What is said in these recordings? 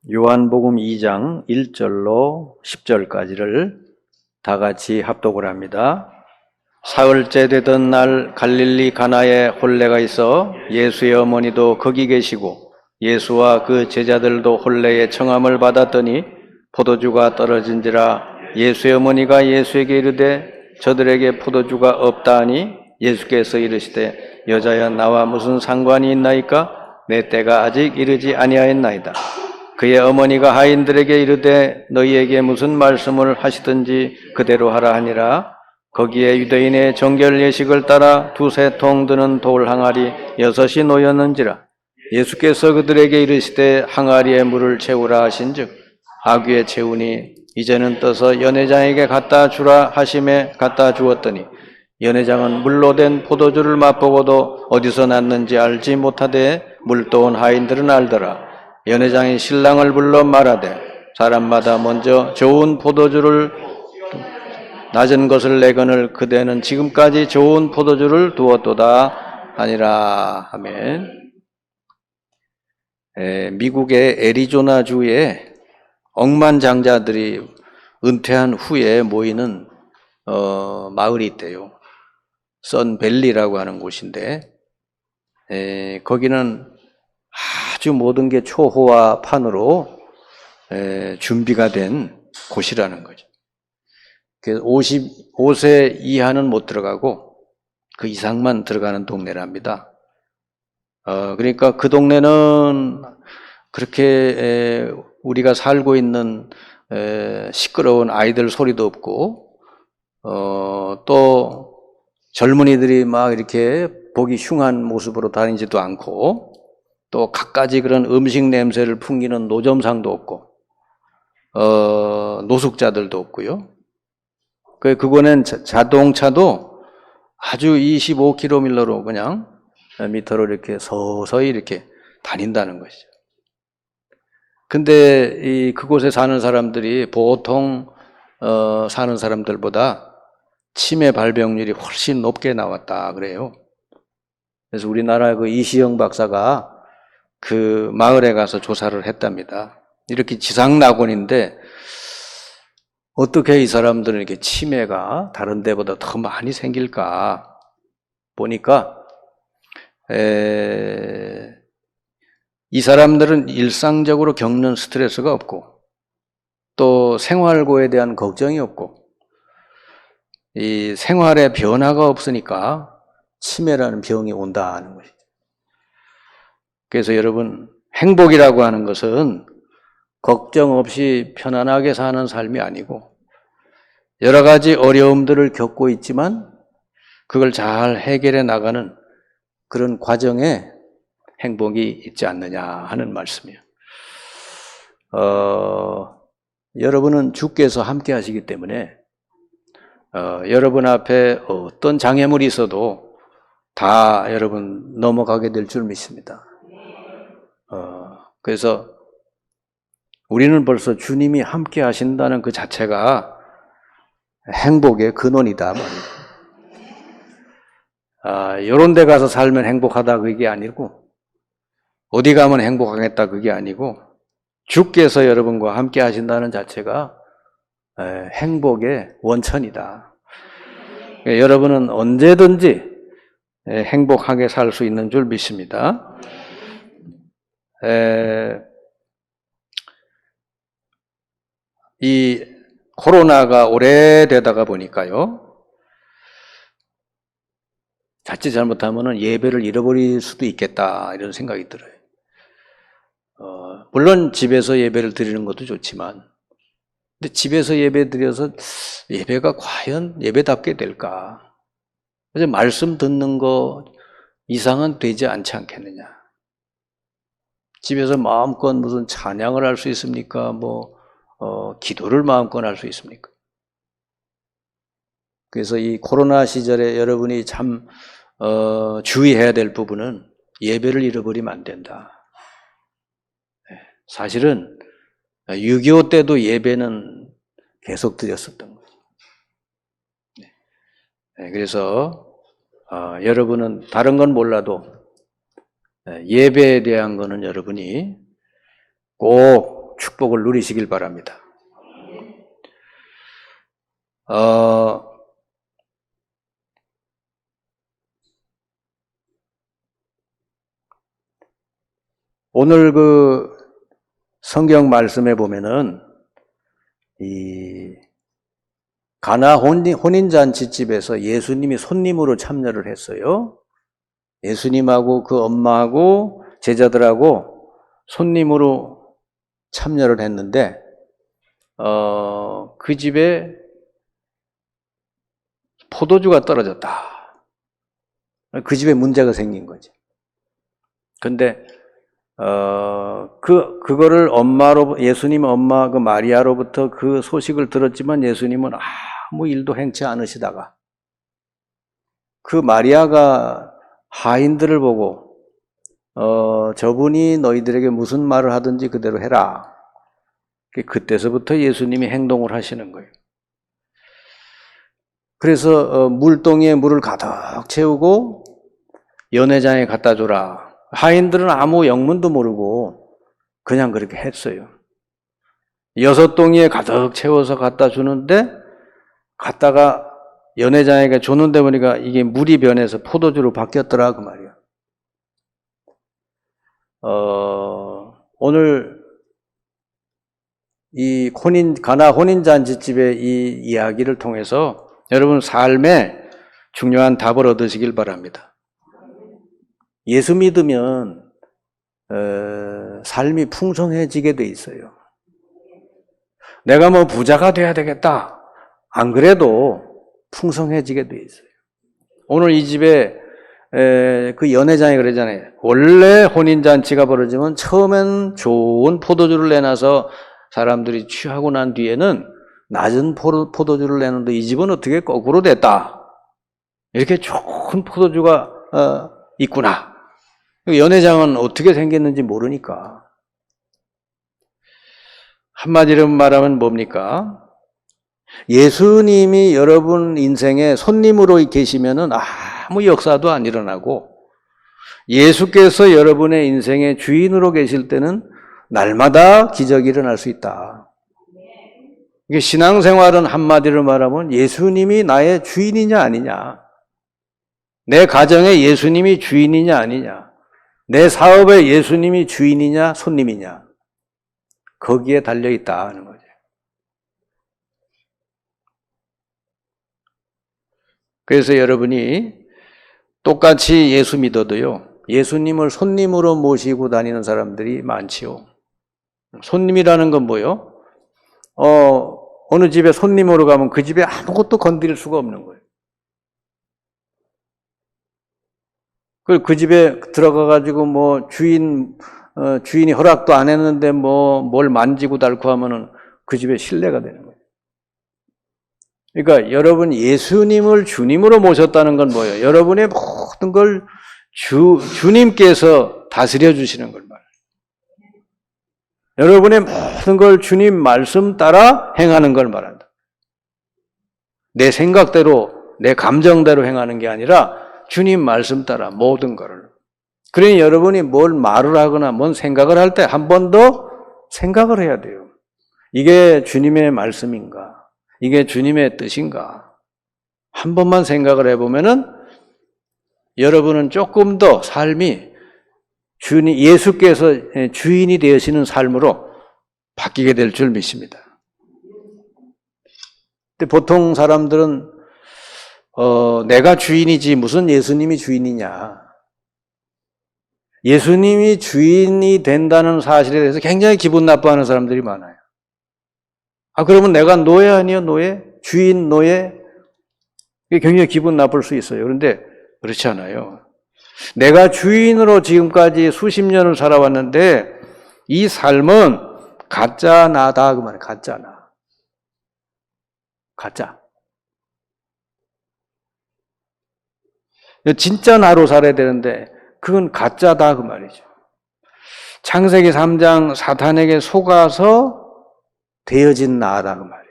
요한복음 2장 1절로 10절까지를 다 같이 합독을 합니다. 사흘째 되던 날 갈릴리 가나에 혼례가 있어 예수의 어머니도 거기 계시고 예수와 그 제자들도 혼례의 청함을 받았더니 포도주가 떨어진지라 예수의 어머니가 예수에게 이르되 저들에게 포도주가 없다 하니 예수께서 이르시되 여자여 나와 무슨 상관이 있나이까 내 때가 아직 이르지 아니하였나이다. 그의 어머니가 하인들에게 이르되 너희에게 무슨 말씀을 하시든지 그대로 하라 하니라. 거기에 유대인의 정결 예식을 따라 두세 통 드는 돌 항아리 6이 놓였는지라. 예수께서 그들에게 이르시되 항아리에 물을 채우라 하신즉 아귀에 채우니 이제는 떠서 연회장에게 갖다 주라 하심에 갖다 주었더니 연회장은 물로 된 포도주를 맛보고도 어디서 났는지 알지 못하되 물도온 하인들은 알더라. 연회장이 신랑을 불러 말하되 사람마다 먼저 좋은 포도주를 낮은 것을 내거늘 그대는 지금까지 좋은 포도주를 두었도다 하니라. 아멘. 미국의 애리조나주에 억만장자들이 은퇴한 후에 모이는 마을이 있대요. 선밸리라고 하는 곳인데 거기는 아주 모든 게 초호화 판으로 준비가 된 곳이라는 거죠. 그래서 55세 이하는 못 들어가고 그 이상만 들어가는 동네랍니다. 그러니까 그 동네는 그렇게 우리가 살고 있는 시끄러운 아이들 소리도 없고 또 젊은이들이 막 이렇게 보기 흉한 모습으로 다니지도 않고 또 갖가지 그런 음식 냄새를 풍기는 노점상도 없고 노숙자들도 없고요. 그곳엔 자동차도 아주 25km로 그냥 미터로 이렇게 서서히 이렇게 다닌다는 것이죠. 근데 그곳에 사는 사람들이 보통 사는 사람들보다 치매 발병률이 훨씬 높게 나왔다 그래요. 그래서 우리나라 그 이시영 박사가 그 마을에 가서 조사를 했답니다. 이렇게 지상낙원인데 어떻게 이 사람들은 이렇게 치매가 다른 데보다 더 많이 생길까 보니까 이 사람들은 일상적으로 겪는 스트레스가 없고 또 생활고에 대한 걱정이 없고 이 생활의 변화가 없으니까 치매라는 병이 온다는 것이죠. 그래서 여러분, 행복이라고 하는 것은 걱정 없이 편안하게 사는 삶이 아니고 여러 가지 어려움들을 겪고 있지만 그걸 잘 해결해 나가는 그런 과정에 행복이 있지 않느냐 하는 말씀이에요. 여러분은 주께서 함께 하시기 때문에 여러분 앞에 어떤 장애물이 있어도 다 여러분 넘어가게 될 줄 믿습니다. 그래서 우리는 벌써 주님이 함께 하신다는 그 자체가 행복의 근원이다 말이에요. 이런 데 가서 살면 행복하다 그게 아니고 어디 가면 행복하겠다 그게 아니고 주께서 여러분과 함께 하신다는 자체가 행복의 원천이다. 여러분은 언제든지 행복하게 살 수 있는 줄 믿습니다. 이 코로나가 오래되다가 보니까요, 자칫 잘못하면 예배를 잃어버릴 수도 있겠다 이런 생각이 들어요. 물론 집에서 예배를 드리는 것도 좋지만 근데 집에서 예배 드려서 예배가 과연 예배답게 될까? 그래서 말씀 듣는 거 이상은 되지 않지 않겠느냐? 집에서 마음껏 무슨 찬양을 할 수 있습니까? 기도를 마음껏 할 수 있습니까? 그래서 이 코로나 시절에 여러분이 참 주의해야 될 부분은 예배를 잃어버리면 안 된다. 사실은 6.25 때도 예배는 계속 드렸었던 거죠. 그래서 여러분은 다른 건 몰라도 예배에 대한 거는 여러분이 꼭 축복을 누리시길 바랍니다. 오늘 그 성경 말씀에 보면은 이 가나 혼인잔치집에서 예수님이 손님으로 참여를 했어요. 예수님하고 그 엄마하고 제자들하고 손님으로 참여를 했는데 그 집에 포도주가 떨어졌다. 그 집에 문제가 생긴 거지. 근데 그거를 예수님 엄마 그 마리아로부터 그 소식을 들었지만 예수님은 아무 일도 행치 않으시다가 그 마리아가 하인들을 보고 저분이 너희들에게 무슨 말을 하든지 그대로 해라. 그때서부터 예수님이 행동을 하시는 거예요. 그래서 물동이에 물을 가득 채우고 연회장에 갖다 줘라. 하인들은 아무 영문도 모르고 그냥 그렇게 했어요. 6동이에 가득 채워서 갖다 주는데 갖다가 연회장에게 줬는데 보니까 이게 물이 변해서 포도주로 바뀌었더라 그 말이야. 오늘 이 가나 혼인잔치집의 이 이야기를 통해서 여러분 삶에 중요한 답을 얻으시길 바랍니다. 예수 믿으면 삶이 풍성해지게 돼 있어요. 내가 뭐 부자가 돼야 되겠다. 안 그래도 풍성해지게 돼 있어요. 오늘 이 집에 그 연회장이 그러잖아요. 원래 혼인잔치가 벌어지면 처음엔 좋은 포도주를 내놔서 사람들이 취하고 난 뒤에는 낮은 포도주를 내는데 이 집은 어떻게 거꾸로 됐다. 이렇게 좋은 포도주가 있구나. 연회장은 어떻게 생겼는지 모르니까. 한마디로 말하면 뭡니까? 예수님이 여러분 인생에 손님으로 계시면은 아무 역사도 안 일어나고 예수께서 여러분의 인생의 주인으로 계실 때는 날마다 기적이 일어날 수 있다. 이게 신앙생활은 한마디로 말하면 예수님이 나의 주인이냐 아니냐, 내 가정에 예수님이 주인이냐 아니냐, 내 사업에 예수님이 주인이냐 손님이냐, 거기에 달려있다 하는 거죠. 그래서 여러분이 똑같이 예수 믿어도요, 예수님을 손님으로 모시고 다니는 사람들이 많지요. 손님이라는 건 뭐요? 어느 집에 손님으로 가면 그 집에 아무것도 건드릴 수가 없는 거예요. 그 집에 들어가가지고 뭐 주인이 허락도 안 했는데 뭘 만지고 닳고 하면은 그 집에 실례가 되는 거예요. 그러니까 여러분 예수님을 주님으로 모셨다는 건 뭐예요? 여러분의 모든 걸 주님께서 다스려 주시는 걸 말해요. 여러분의 모든 걸 주님 말씀 따라 행하는 걸 말한다. 내 생각대로, 내 감정대로 행하는 게 아니라 주님 말씀 따라 모든 거를. 그러니 여러분이 뭘 말을 하거나 뭔 생각을 할 때 한 번 더 생각을 해야 돼요. 이게 주님의 말씀인가? 이게 주님의 뜻인가? 한 번만 생각을 해보면은 여러분은 조금 더 삶이 예수께서 주인이 되시는 삶으로 바뀌게 될 줄 믿습니다. 근데 보통 사람들은 내가 주인이지 무슨 예수님이 주인이냐. 예수님이 주인이 된다는 사실에 대해서 굉장히 기분 나빠하는 사람들이 많아요. 그러면 내가 노예 아니요, 노예? 주인, 노예? 이게 굉장히 기분 나쁠 수 있어요. 그런데 그렇지 않아요. 내가 주인으로 지금까지 수십 년을 살아왔는데 이 삶은 가짜 나다 그 말이에요. 가짜 나. 가짜. 진짜 나로 살아야 되는데 그건 가짜다 그 말이죠. 창세기 3장 사탄에게 속아서 되어진 나다 그 말이에요.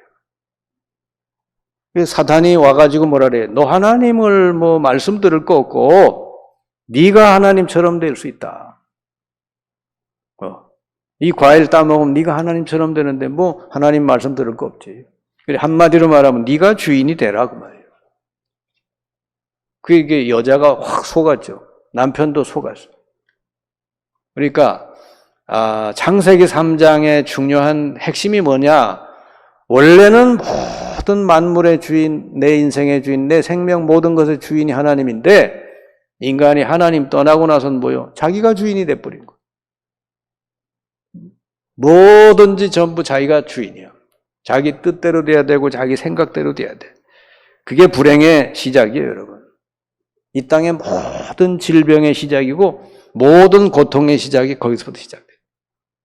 사탄이 와가지고 뭐라 그래? 너 하나님을 말씀 들을 거 없고 네가 하나님처럼 될 수 있다. 이 과일 따먹으면 네가 하나님처럼 되는데 뭐 하나님 말씀 들을 거 없지. 한마디로 말하면 네가 주인이 되라 그 말이에요. 그게 여자가 확 속았죠. 남편도 속았어요. 그러니까 창세기 3장의 중요한 핵심이 뭐냐? 원래는 모든 만물의 주인, 내 인생의 주인, 내 생명 모든 것의 주인이 하나님인데 인간이 하나님 떠나고 나서는 뭐요? 자기가 주인이 돼버린 거예요. 뭐든지 전부 자기가 주인이야. 자기 뜻대로 돼야 되고 자기 생각대로 돼야 돼. 그게 불행의 시작이에요, 여러분. 이 땅의 모든 질병의 시작이고 모든 고통의 시작이 거기서부터 시작돼요.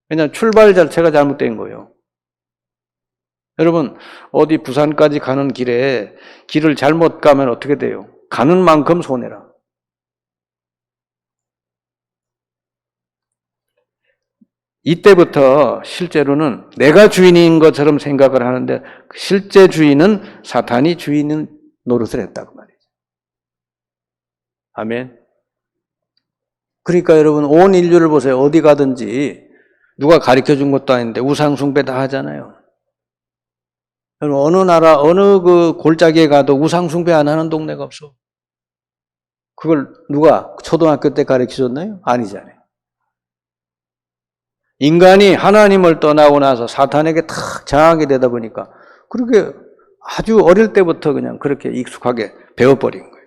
왜냐하면 출발 자체가 잘못된 거예요. 여러분, 어디 부산까지 가는 길에 길을 잘못 가면 어떻게 돼요? 가는 만큼 손해라. 이때부터 실제로는 내가 주인인 것처럼 생각을 하는데 실제 주인은 사탄이 주인인 노릇을 했다고 말이죠. 아멘. 그러니까 여러분 온 인류를 보세요. 어디 가든지 누가 가르쳐준 것도 아닌데 우상숭배 다 하잖아요. 여러분 어느 나라 어느 그 골짜기에 가도 우상숭배 안 하는 동네가 없어. 그걸 누가 초등학교 때 가르쳐줬나요? 아니잖아요. 인간이 하나님을 떠나고 나서 사탄에게 탁 장하게 되다 보니까 그렇게 아주 어릴 때부터 그냥 그렇게 익숙하게 배워버린 거예요.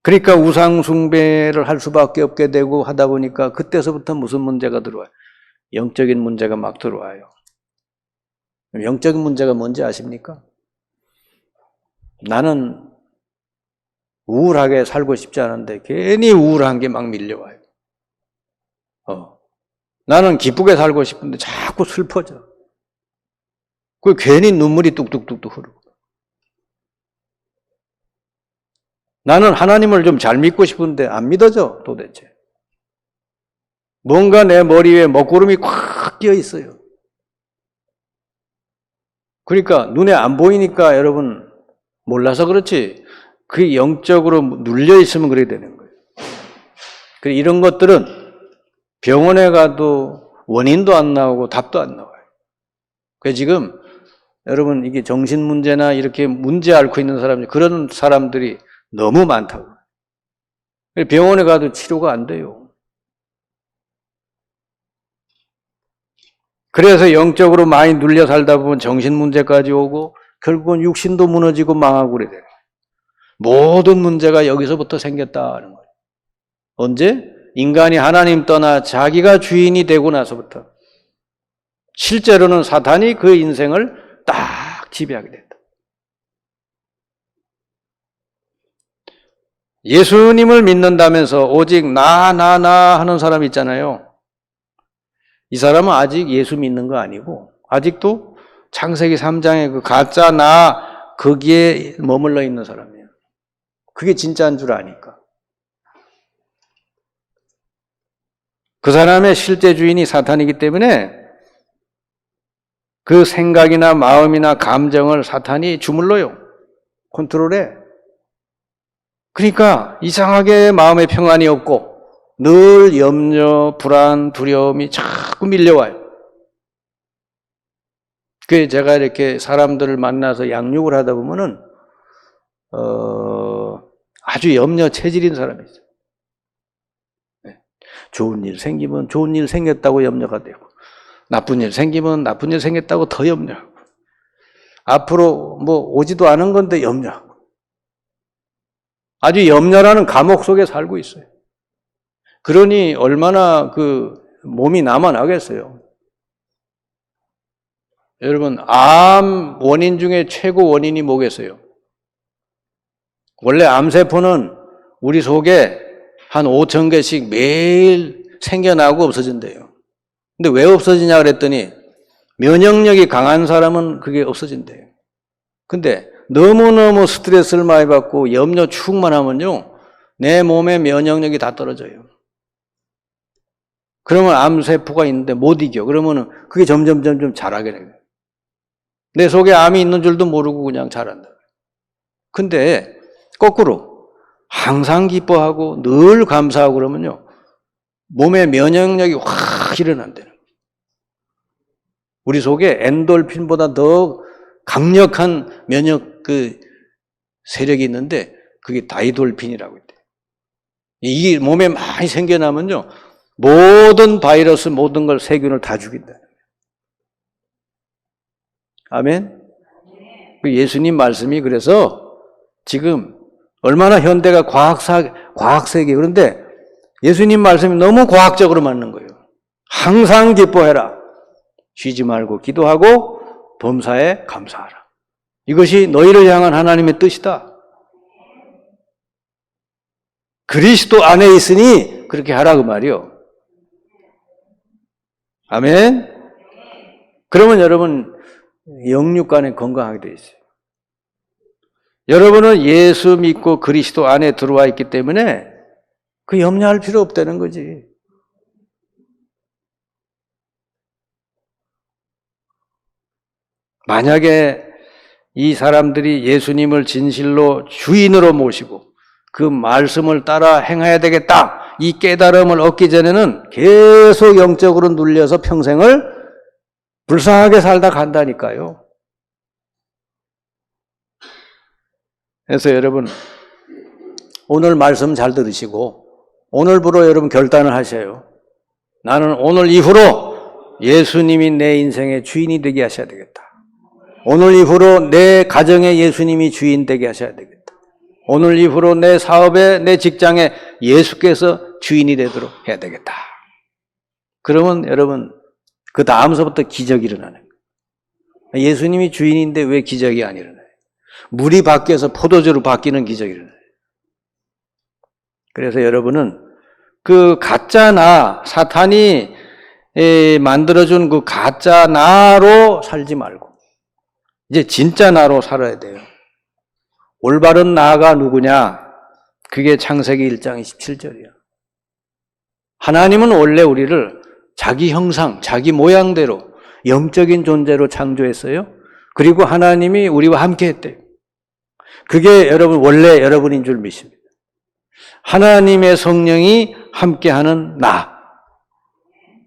그러니까 우상숭배를 할 수밖에 없게 되고 하다 보니까 그때서부터 무슨 문제가 들어와요? 영적인 문제가 막 들어와요. 영적인 문제가 뭔지 아십니까? 나는 우울하게 살고 싶지 않은데 괜히 우울한 게 막 밀려와요. 나는 기쁘게 살고 싶은데 자꾸 슬퍼져. 그 괜히 눈물이 뚝뚝뚝뚝 흐르고. 나는 하나님을 좀 잘 믿고 싶은데 안 믿어져 도대체. 뭔가 내 머리 위에 먹구름이 콱 끼어 있어요. 그러니까 눈에 안 보이니까 여러분 몰라서 그렇지 그게 영적으로 눌려 있으면 그래야 되는 거예요. 그래서 이런 것들은 병원에 가도 원인도 안 나오고 답도 안 나와요. 그래서 지금 여러분 이게 정신 문제나 이렇게 문제 앓고 있는 사람들 그런 사람들이 너무 많다고. 병원에 가도 치료가 안 돼요. 그래서 영적으로 많이 눌려 살다 보면 정신 문제까지 오고 결국은 육신도 무너지고 망하고 그래야 돼요. 모든 문제가 여기서부터 생겼다는 거예요. 언제? 인간이 하나님 떠나 자기가 주인이 되고 나서부터 실제로는 사탄이 그 인생을 딱 지배하게 된다. 예수님을 믿는다면서 오직 나 하는 사람 있잖아요. 이 사람은 아직 예수 믿는 거 아니고 아직도 창세기 3장의 그 가짜 나 거기에 머물러 있는 사람이에요. 그게 진짜인 줄 아니까. 그 사람의 실제 주인이 사탄이기 때문에 그 생각이나 마음이나 감정을 사탄이 주물러요. 컨트롤해. 그러니까 이상하게 마음에 평안이 없고 늘 염려, 불안, 두려움이 자꾸 밀려와요. 그게 제가 이렇게 사람들을 만나서 양육을 하다 보면은 아주 염려 체질인 사람이 있어요. 좋은 일 생기면 좋은 일 생겼다고 염려가 되고 나쁜 일 생기면 나쁜 일 생겼다고 더 염려하고 앞으로 뭐 오지도 않은 건데 염려하고 아주 염려라는 감옥 속에 살고 있어요. 그러니 얼마나 그 몸이 남아나겠어요. 여러분 암 원인 중에 최고 원인이 뭐겠어요? 원래 암세포는 우리 속에 한 5천 개씩 매일 생겨나고 없어진대요. 근데 왜 없어지냐 그랬더니 면역력이 강한 사람은 그게 없어진대요. 근데 너무너무 스트레스를 많이 받고 염려 충만하면요 내 몸의 면역력이 다 떨어져요. 그러면 암세포가 있는데 못 이겨. 그러면 그게 점점 자라게 돼요. 내 속에 암이 있는 줄도 모르고 그냥 자란다. 근데 거꾸로 항상 기뻐하고 늘 감사하고 그러면요 몸의 면역력이 확 확 일어난다는 거예요. 우리 속에 엔돌핀보다 더 강력한 면역 세력이 있는데 그게 다이돌핀이라고 있대요. 이게 몸에 많이 생겨나면요, 모든 바이러스, 모든 걸, 세균을 다 죽인다. 아멘? 예수님 말씀이 그래서 지금 얼마나 현대가 과학세계, 그런데 예수님 말씀이 너무 과학적으로 맞는 거예요. 항상 기뻐해라. 쉬지 말고 기도하고 범사에 감사하라. 이것이 너희를 향한 하나님의 뜻이다. 그리스도 안에 있으니 그렇게 하라 그 말이요. 아멘? 그러면 여러분 영육간에 건강하게 되어 있어요. 여러분은 예수 믿고 그리스도 안에 들어와 있기 때문에 그 염려할 필요 없다는 거지. 만약에 이 사람들이 예수님을 진실로 주인으로 모시고 그 말씀을 따라 행해야 되겠다, 이 깨달음을 얻기 전에는 계속 영적으로 눌려서 평생을 불쌍하게 살다 간다니까요. 그래서 여러분 오늘 말씀 잘 들으시고 오늘부로 여러분 결단을 하셔요. 나는 오늘 이후로 예수님이 내 인생의 주인이 되게 하셔야 되겠다. 오늘 이후로 내 가정에 예수님이 주인 되게 하셔야 되겠다. 오늘 이후로 내 사업에, 내 직장에 예수께서 주인이 되도록 해야 되겠다. 그러면 여러분 그 다음서부터 기적이 일어나는 거예요. 예수님이 주인인데 왜 기적이 안 일어나요? 물이 바뀌어서 포도주로 바뀌는 기적이 일어나요. 그래서 여러분은 그 가짜 나, 사탄이 만들어준 그 가짜 나로 살지 말고 이제 진짜 나로 살아야 돼요. 올바른 나가 누구냐? 그게 창세기 1장 27절이야. 하나님은 원래 우리를 자기 형상, 자기 모양대로 영적인 존재로 창조했어요. 그리고 하나님이 우리와 함께 했대요. 그게 여러분 원래 여러분인 줄 믿습니다. 하나님의 성령이 함께하는 나.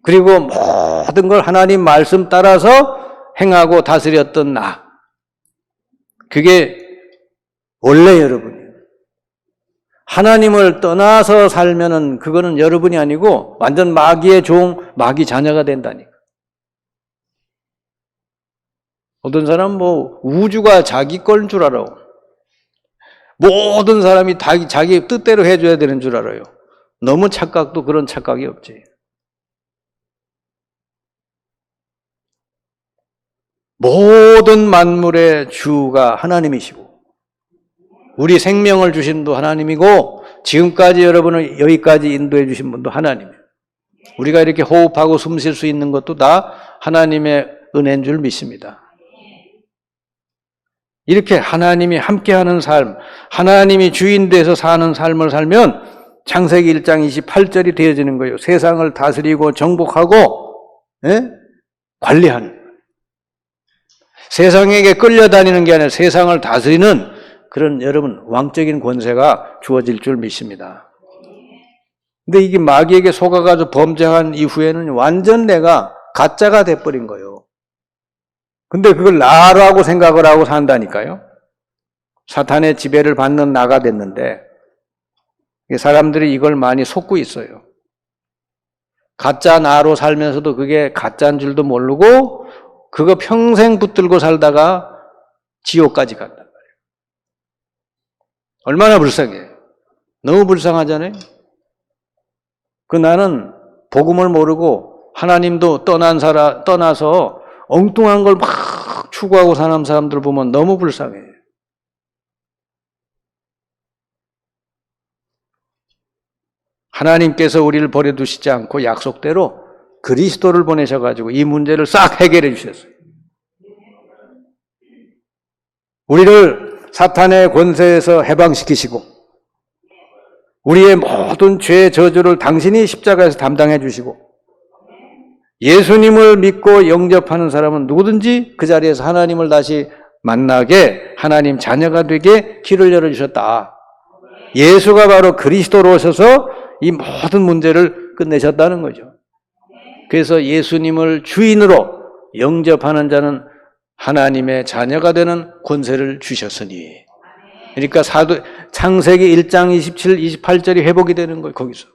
그리고 모든 걸 하나님 말씀 따라서 행하고 다스렸던 나. 그게 원래 여러분이에요. 하나님을 떠나서 살면은 그거는 여러분이 아니고 완전 마귀의 종, 마귀 자녀가 된다니까. 어떤 사람은 우주가 자기 거인 줄 알아. 모든 사람이 자기 뜻대로 해줘야 되는 줄 알아요. 너무 착각도 그런 착각이 없지. 모든 만물의 주가 하나님이시고 우리 생명을 주신 분도 하나님이고 지금까지 여러분을 여기까지 인도해 주신 분도 하나님이에요. 우리가 이렇게 호흡하고 숨 쉴 수 있는 것도 다 하나님의 은혜인 줄 믿습니다. 이렇게 하나님이 함께하는 삶, 하나님이 주인 돼서 사는 삶을 살면 창세기 1장 28절이 되어지는 거예요. 세상을 다스리고 정복하고 관리하는, 세상에게 끌려다니는 게 아니라 세상을 다스리는 그런 여러분 왕적인 권세가 주어질 줄 믿습니다. 근데 이게 마귀에게 속아가지고 범죄한 이후에는 완전 내가 가짜가 돼버린 거예요. 근데 그걸 나라고 생각을 하고 산다니까요. 사탄의 지배를 받는 나가 됐는데 사람들이 이걸 많이 속고 있어요. 가짜 나로 살면서도 그게 가짜인 줄도 모르고 그거 평생 붙들고 살다가 지옥까지 간단 말이에요. 얼마나 불쌍해. 너무 불쌍하잖아요. 나는 복음을 모르고 하나님도 떠나서 엉뚱한 걸 막 추구하고 사는 사람들 보면 너무 불쌍해. 하나님께서 우리를 버려두시지 않고 약속대로 그리스도를 보내셔가지고 이 문제를 싹 해결해 주셨어요. 우리를 사탄의 권세에서 해방시키시고 우리의 모든 죄 저주를 당신이 십자가에서 담당해 주시고 예수님을 믿고 영접하는 사람은 누구든지 그 자리에서 하나님을 다시 만나게 하나님 자녀가 되게 길을 열어주셨다. 예수가 바로 그리스도로 오셔서 이 모든 문제를 끝내셨다는 거죠. 그래서 예수님을 주인으로 영접하는 자는 하나님의 자녀가 되는 권세를 주셨으니. 그러니까 창세기 1장 27, 28절이 회복이 되는 거예요. 거기서.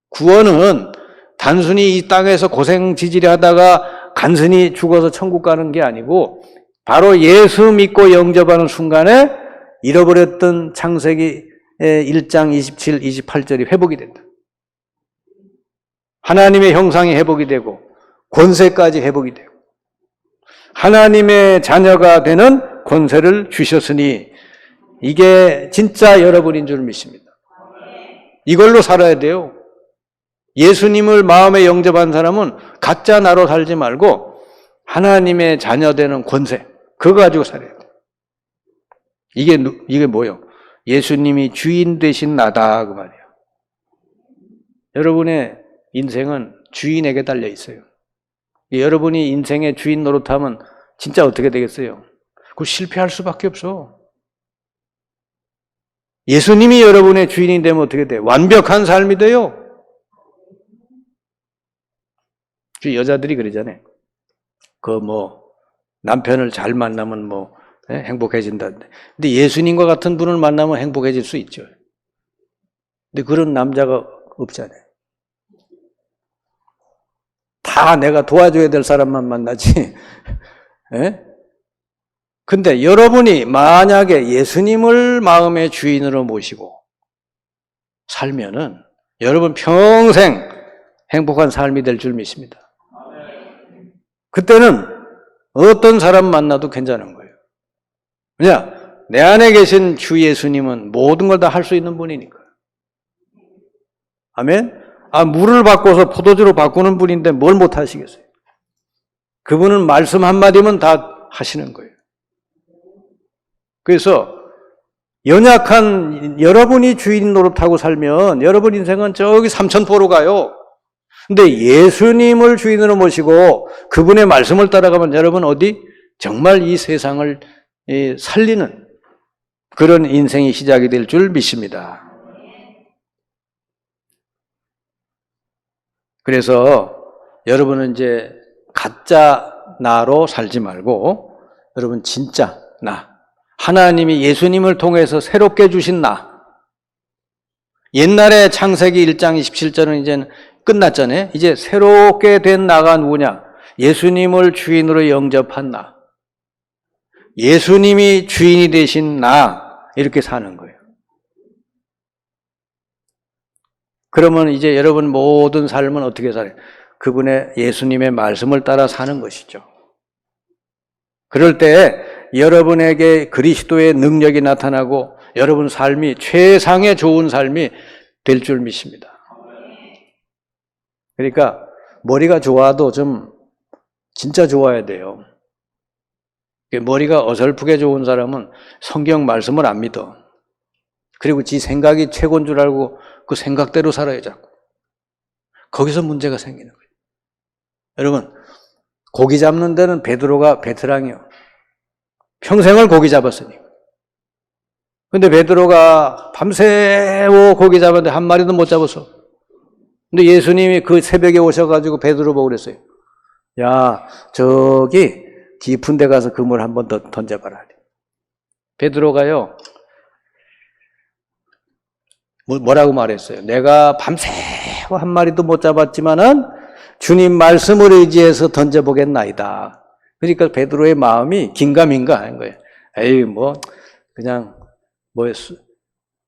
구원은 단순히 이 땅에서 고생지질이 하다가 간신히 죽어서 천국 가는 게 아니고 바로 예수 믿고 영접하는 순간에 잃어버렸던 창세기 1장 27, 28절이 회복이 된다. 하나님의 형상이 회복이 되고 권세까지 회복이 되고 하나님의 자녀가 되는 권세를 주셨으니 이게 진짜 여러분인 줄 믿습니다. 이걸로 살아야 돼요. 예수님을 마음에 영접한 사람은 가짜 나로 살지 말고 하나님의 자녀 되는 권세, 그거 가지고 살아야 돼요. 이게 뭐예요? 예수님이 주인 되신 나다 그 말이에요. 여러분의 인생은 주인에게 달려 있어요. 여러분이 인생의 주인 노릇하면 진짜 어떻게 되겠어요? 그거 실패할 수밖에 없어. 예수님이 여러분의 주인이 되면 어떻게 돼요? 완벽한 삶이 돼요. 여자들이 그러잖아요. 남편을 잘 만나면 행복해진다. 근데 예수님과 같은 분을 만나면 행복해질 수 있죠. 근데 그런 남자가 없잖아요. 다 내가 도와줘야 될 사람만 만나지. 근데 여러분이 만약에 예수님을 마음의 주인으로 모시고 살면은 여러분 평생 행복한 삶이 될 줄 믿습니다. 그때는 어떤 사람 만나도 괜찮은 거예요. 왜냐? 내 안에 계신 주 예수님은 모든 걸 다 할 수 있는 분이니까. 아멘? 물을 바꿔서 포도주로 바꾸는 분인데 뭘 못 하시겠어요? 그분은 말씀 한마디면 다 하시는 거예요. 그래서 연약한 여러분이 주인 노릇하고 살면 여러분 인생은 저기 삼천포로 가요. 근데 예수님을 주인으로 모시고 그분의 말씀을 따라가면 여러분 어디? 정말 이 세상을 살리는 그런 인생이 시작이 될 줄 믿습니다. 그래서 여러분은 이제 가짜 나로 살지 말고 여러분 진짜 나, 하나님이 예수님을 통해서 새롭게 주신 나. 옛날에 창세기 1장 27절은 이제는 끝났잖아요. 이제 새롭게 된 나가 누구냐? 예수님을 주인으로 영접한 나. 예수님이 주인이 되신 나. 이렇게 사는 거예요. 그러면 이제 여러분 모든 삶은 어떻게 살아요? 그분의 예수님의 말씀을 따라 사는 것이죠. 그럴 때 여러분에게 그리스도의 능력이 나타나고 여러분 삶이 최상의 좋은 삶이 될 줄 믿습니다. 그러니까 머리가 좋아도 좀 진짜 좋아야 돼요. 머리가 어설프게 좋은 사람은 성경 말씀을 안 믿어. 그리고 지 생각이 최고인 줄 알고 그 생각대로 살아요, 자꾸. 거기서 문제가 생기는 거예요. 여러분, 고기 잡는 데는 베드로가 베테랑이요. 평생을 고기 잡았으니. 근데 베드로가 밤새워 고기 잡았는데 한 마리도 못 잡았어. 근데 예수님이 그 새벽에 오셔가지고 베드로 보고 그랬어요. 야, 저기 깊은 데 가서 그물 한 번 더 던져봐라. 베드로가요, 뭐라고 말했어요? 내가 밤새워 한 마리도 못 잡았지만은 주님 말씀을 의지해서 던져보겠나이다. 그러니까 베드로의 마음이 긴가민가 하는 거예요. 에이, 그냥,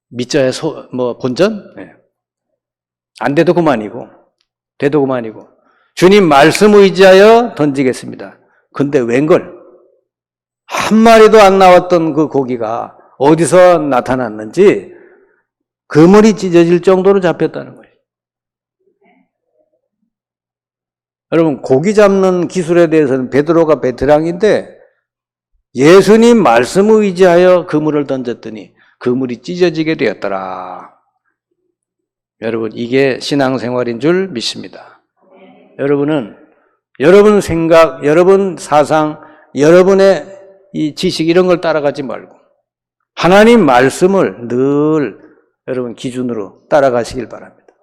밑자에 본전? 네. 안 돼도 그만이고, 돼도 그만이고. 주님 말씀 의지하여 던지겠습니다. 근데 웬걸? 한 마리도 안 나왔던 그 고기가 어디서 나타났는지 그물이 찢어질 정도로 잡혔다는 거예요. 여러분, 고기 잡는 기술에 대해서는 베드로가 베테랑인데 예수님 말씀을 의지하여 그물을 던졌더니 그물이 찢어지게 되었더라. 여러분, 이게 신앙생활인 줄 믿습니다. 여러분은 여러분 생각, 여러분 사상, 여러분의 이 지식 이런 걸 따라가지 말고 하나님 말씀을 늘 여러분 기준으로 따라가시길 바랍니다.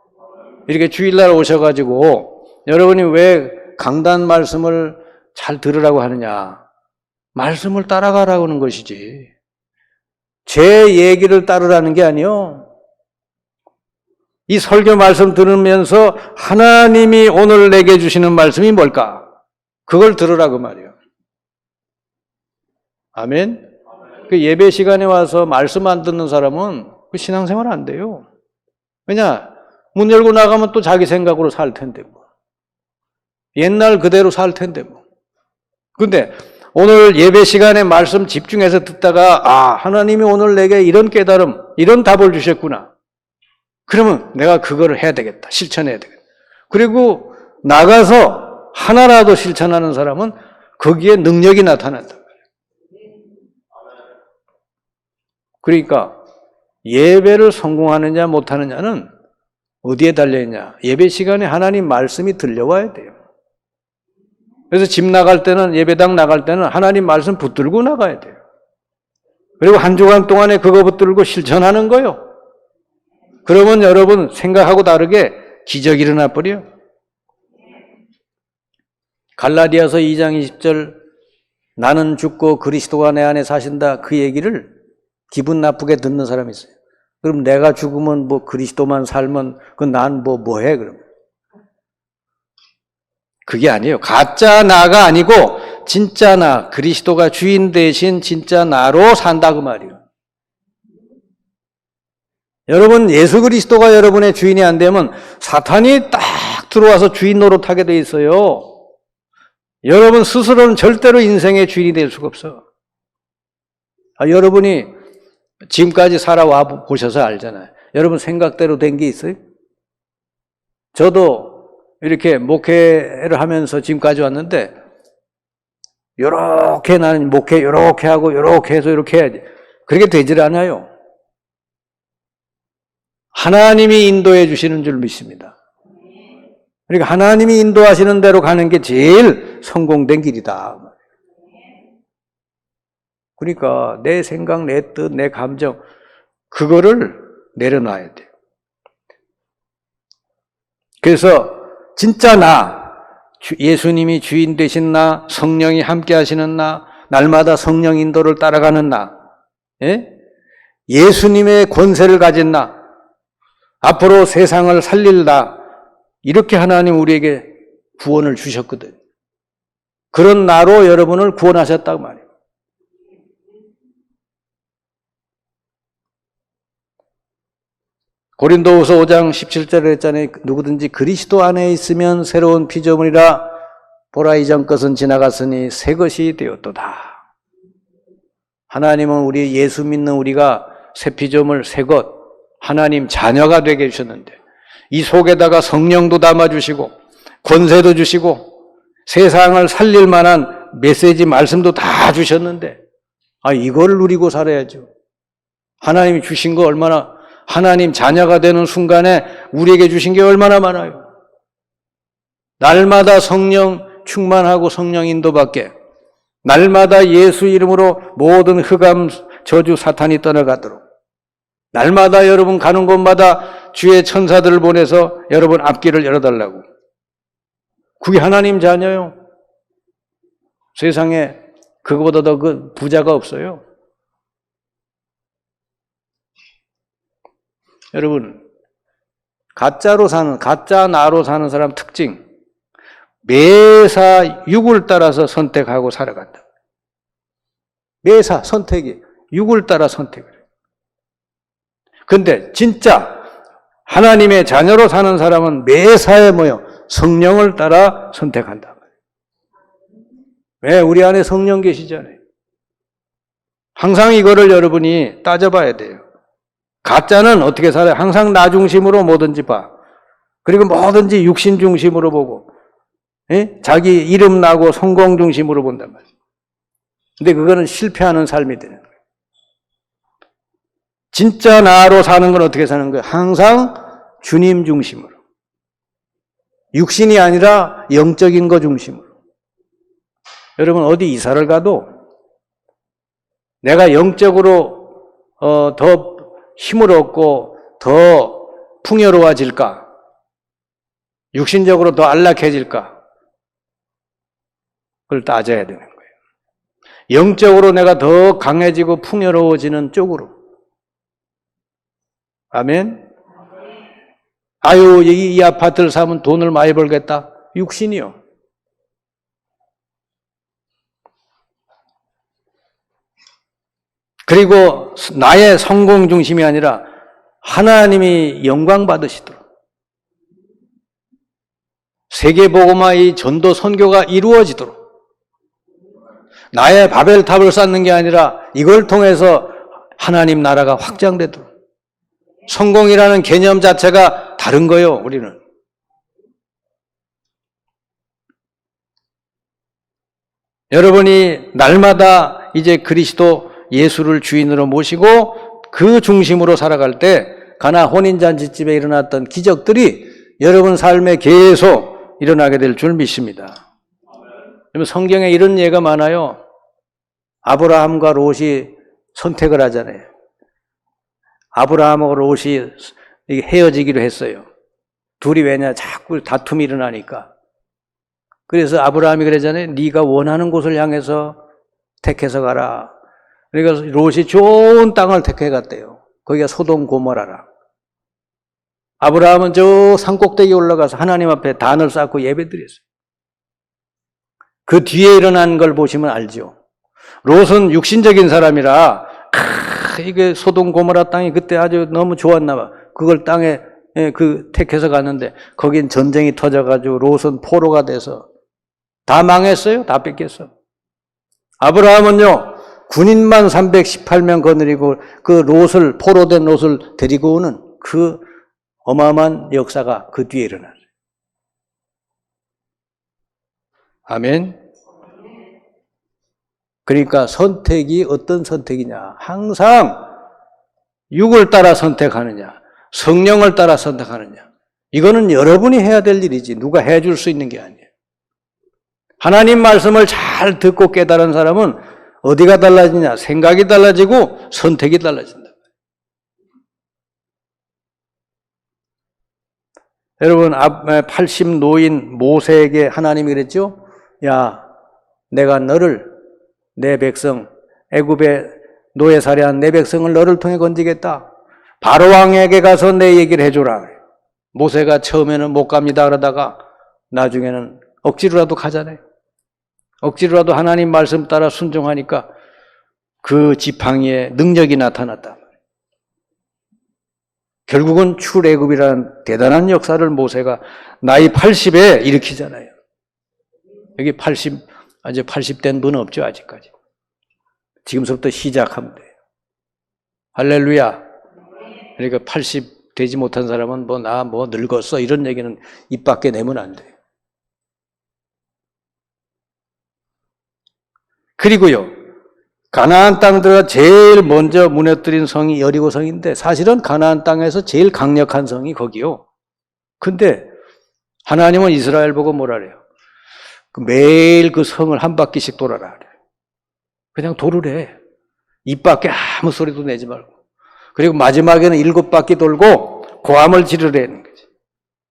이렇게 주일날 오셔가지고 여러분이 왜 강단 말씀을 잘 들으라고 하느냐? 말씀을 따라가라고 하는 것이지. 제 얘기를 따르라는 게 아니요. 이 설교 말씀 들으면서 하나님이 오늘 내게 주시는 말씀이 뭘까? 그걸 들으라고 말이에요. 아멘? 그 예배 시간에 와서 말씀 안 듣는 사람은 그 신앙생활 안 돼요. 왜냐? 문 열고 나가면 또 자기 생각으로 살 텐데 뭐. 옛날 그대로 살 텐데 뭐. 근데 오늘 예배 시간에 말씀 집중해서 듣다가 하나님이 오늘 내게 이런 깨달음, 이런 답을 주셨구나. 그러면 내가 그거를 해야 되겠다. 실천해야 되겠다. 그리고 나가서 하나라도 실천하는 사람은 거기에 능력이 나타난다. 그러니까 예배를 성공하느냐 못하느냐는 어디에 달려있냐. 예배 시간에 하나님 말씀이 들려와야 돼요. 그래서 집 나갈 때는, 예배당 나갈 때는 하나님 말씀 붙들고 나가야 돼요. 그리고 한 주간 동안에 그거 붙들고 실천하는 거예요. 그러면 여러분 생각하고 다르게 기적이 일어나 버려. 갈라디아서 2장 20절 나는 죽고 그리스도가 내 안에 사신다 그 얘기를 기분 나쁘게 듣는 사람이 있어요. 그럼 내가 죽으면 뭐 그리스도만 살면 그 난 뭐해 그럼? 그게 아니에요. 가짜 나가 아니고 진짜 나, 그리스도가 주인 대신 진짜 나로 산다 그 말이에요. 여러분 예수 그리스도가 여러분의 주인이 안 되면 사탄이 딱 들어와서 주인 노릇하게 돼 있어요. 여러분 스스로는 절대로 인생의 주인이 될 수가 없어. 여러분이 지금까지 살아와 보셔서 알잖아요. 여러분 생각대로 된 게 있어요? 저도 이렇게 목회를 하면서 지금까지 왔는데 요렇게 나는 목회 요렇게 하고 요렇게 해서 요렇게 해야지. 그렇게 되질 않아요. 하나님이 인도해 주시는 줄 믿습니다. 그러니까 하나님이 인도하시는 대로 가는 게 제일 성공된 길이다. 그러니까 내 생각, 내 뜻, 내 감정 그거를 내려놔야 돼요. 그래서 진짜 나, 예수님이 주인 되신 나, 성령이 함께 하시는 나, 날마다 성령 인도를 따라가는 나, 예수님의 권세를 가진 나, 앞으로 세상을 살릴 나, 이렇게 하나님 우리에게 구원을 주셨거든. 그런 나로 여러분을 구원하셨다고 말이에요. 고린도후서 5장 17절에 했잖아요. 누구든지 그리스도 안에 있으면 새로운 피조물이라 보라 이전 것은 지나갔으니 새 것이 되었도다. 하나님은 우리 예수 믿는 우리가 새 피조물, 새 것, 하나님 자녀가 되게 해주셨는데 이 속에다가 성령도 담아주시고 권세도 주시고 세상을 살릴 만한 메시지 말씀도 다 주셨는데 이걸 누리고 살아야죠. 하나님이 주신 거 얼마나, 하나님 자녀가 되는 순간에 우리에게 주신 게 얼마나 많아요. 날마다 성령 충만하고 성령 인도받게, 날마다 예수 이름으로 모든 흑암 저주 사탄이 떠나가도록, 날마다 여러분 가는 곳마다 주의 천사들을 보내서 여러분 앞길을 열어달라고. 그게 하나님 자녀요. 세상에 그거보다 더 그 부자가 없어요. 여러분, 가짜로 사는, 가짜 나로 사는 사람 특징, 매사 육을 따라서 선택하고 살아간다. 매사 선택이 육을 따라 선택을 해요. 근데 진짜 하나님의 자녀로 사는 사람은 매사에 성령을 따라 선택한다. 왜? 우리 안에 성령 계시잖아요. 항상 이거를 여러분이 따져봐야 돼요. 가짜는 어떻게 살아요? 항상 나 중심으로 뭐든지 봐. 그리고 뭐든지 육신 중심으로 보고, 자기 이름 나고 성공 중심으로 본단 말이에요. 근데 그거는 실패하는 삶이 되는 거예요. 진짜 나로 사는 건 어떻게 사는 거예요? 항상 주님 중심으로. 육신이 아니라 영적인 거 중심으로. 여러분 어디 이사를 가도 내가 영적으로 더 힘을 얻고 더 풍요로워질까? 육신적으로 더 안락해질까? 그걸 따져야 되는 거예요. 영적으로 내가 더 강해지고 풍요로워지는 쪽으로. 아멘? 아유, 이 아파트를 사면 돈을 많이 벌겠다. 육신이요. 그리고 나의 성공 중심이 아니라 하나님이 영광 받으시도록 세계복음화의 전도 선교가 이루어지도록 나의 바벨탑을 쌓는 게 아니라 이걸 통해서 하나님 나라가 확장되도록 성공이라는 개념 자체가 다른 거예요, 우리는. 여러분이 날마다 이제 그리스도 예수를 주인으로 모시고 그 중심으로 살아갈 때 가나 혼인잔치집에 일어났던 기적들이 여러분 삶에 계속 일어나게 될 줄 믿습니다. 성경에 이런 예가 많아요. 아브라함과 롯이 선택을 하잖아요. 아브라함하고 롯이 헤어지기로 했어요. 둘이 왜냐? 자꾸 다툼이 일어나니까. 그래서 아브라함이 그러잖아요. 네가 원하는 곳을 향해서 택해서 가라. 그러니까 롯이 좋은 땅을 택해 갔대요. 거기가 소돔 고모라라. 아브라함은 저 산꼭대기에 올라가서 하나님 앞에 단을 쌓고 예배드렸어요. 그 뒤에 일어난 걸 보시면 알죠. 롯은 육신적인 사람이라 이게 소돔 고모라 땅이 그때 아주 너무 좋았나 봐. 그걸 땅에 택해서 갔는데 거긴 전쟁이 터져가지고 롯은 포로가 돼서 다 망했어요. 다 뺏겼어. 아브라함은요. 군인만 318명 거느리고 그 롯을 포로된 롯을 데리고 오는 그 어마어마한 역사가 그 뒤에 일어나요. 아멘. 그러니까 선택이 어떤 선택이냐? 항상 육을 따라 선택하느냐? 성령을 따라 선택하느냐? 이거는 여러분이 해야 될 일이지 누가 해줄 수 있는 게 아니에요. 하나님 말씀을 잘 듣고 깨달은 사람은 어디가 달라지냐? 생각이 달라지고 선택이 달라진다. 여러분, 80 노인 모세에게 하나님이 그랬죠? 야, 내가 너를 내 백성, 애굽에 노예 살해한 내 백성을 너를 통해 건지겠다. 바로 왕에게 가서 내 얘기를 해줘라. 모세가 처음에는 못 갑니다 그러다가 나중에는 억지로라도 가잖아요. 억지로라도 하나님 말씀 따라 순종하니까 그 지팡이에 능력이 나타났다. 결국은 출애굽이라는 대단한 역사를 모세가 나이 80에 일으키잖아요. 여기 80, 아직 80된 분은 없죠, 아직까지. 지금부터 시작하면 돼요. 할렐루야. 그러니까 80 되지 못한 사람은 나 늙었어. 이런 얘기는 입 밖에 내면 안 돼요. 그리고요, 가나안 땅 들어가 제일 먼저 무너뜨린 성이 여리고 성인데 사실은 가나안 땅에서 제일 강력한 성이 거기요. 근데 하나님은 이스라엘 보고 뭐라 그래요? 매일 그 성을 한 바퀴씩 돌아라 그래요. 그냥 돌으래. 입 밖에 아무 소리도 내지 말고. 그리고 마지막에는 7바퀴 돌고 고함을 지르라는 거지.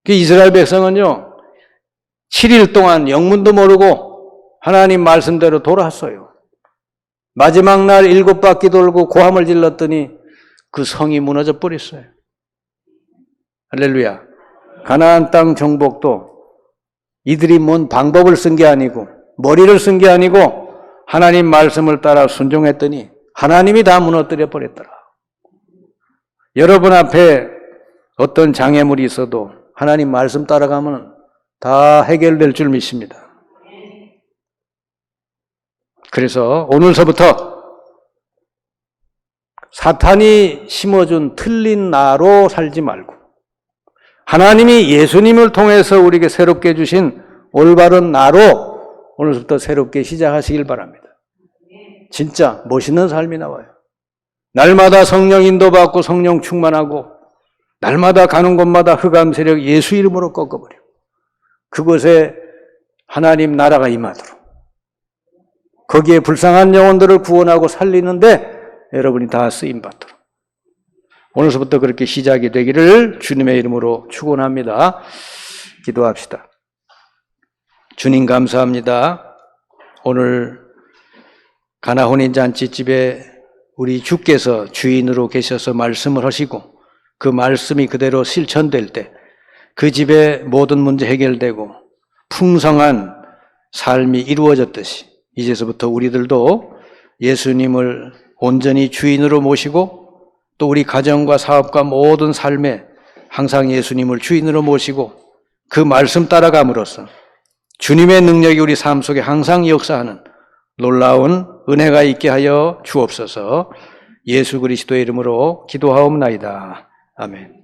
그 이스라엘 백성은요, 7일 동안 영문도 모르고 하나님 말씀대로 돌았어요. 마지막 날 7바퀴 돌고 고함을 질렀더니 그 성이 무너져 버렸어요. 할렐루야. 가나안 땅 정복도 이들이 뭔 방법을 쓴 게 아니고 머리를 쓴 게 아니고 하나님 말씀을 따라 순종했더니 하나님이 다 무너뜨려 버렸더라. 여러분 앞에 어떤 장애물이 있어도 하나님 말씀 따라가면 다 해결될 줄 믿습니다. 그래서 오늘서부터 사탄이 심어준 틀린 나로 살지 말고 하나님이 예수님을 통해서 우리에게 새롭게 주신 올바른 나로 오늘부터 새롭게 시작하시길 바랍니다. 진짜 멋있는 삶이 나와요. 날마다 성령 인도받고 성령 충만하고 날마다 가는 곳마다 흑암 세력 예수 이름으로 꺾어버려. 그곳에 하나님 나라가 임하도록 거기에 불쌍한 영혼들을 구원하고 살리는데 여러분이 다 쓰임받도록 오늘서부터 그렇게 시작이 되기를 주님의 이름으로 축원합니다. 기도합시다. 주님 감사합니다. 오늘 가나 혼인잔치집에 우리 주께서 주인으로 계셔서 말씀을 하시고 그 말씀이 그대로 실천될 때 그 집의 모든 문제 해결되고 풍성한 삶이 이루어졌듯이 이제서부터 우리들도 예수님을 온전히 주인으로 모시고 또 우리 가정과 사업과 모든 삶에 항상 예수님을 주인으로 모시고 그 말씀 따라감으로써 주님의 능력이 우리 삶 속에 항상 역사하는 놀라운 은혜가 있게 하여 주옵소서. 예수 그리스도의 이름으로 기도하옵나이다. 아멘.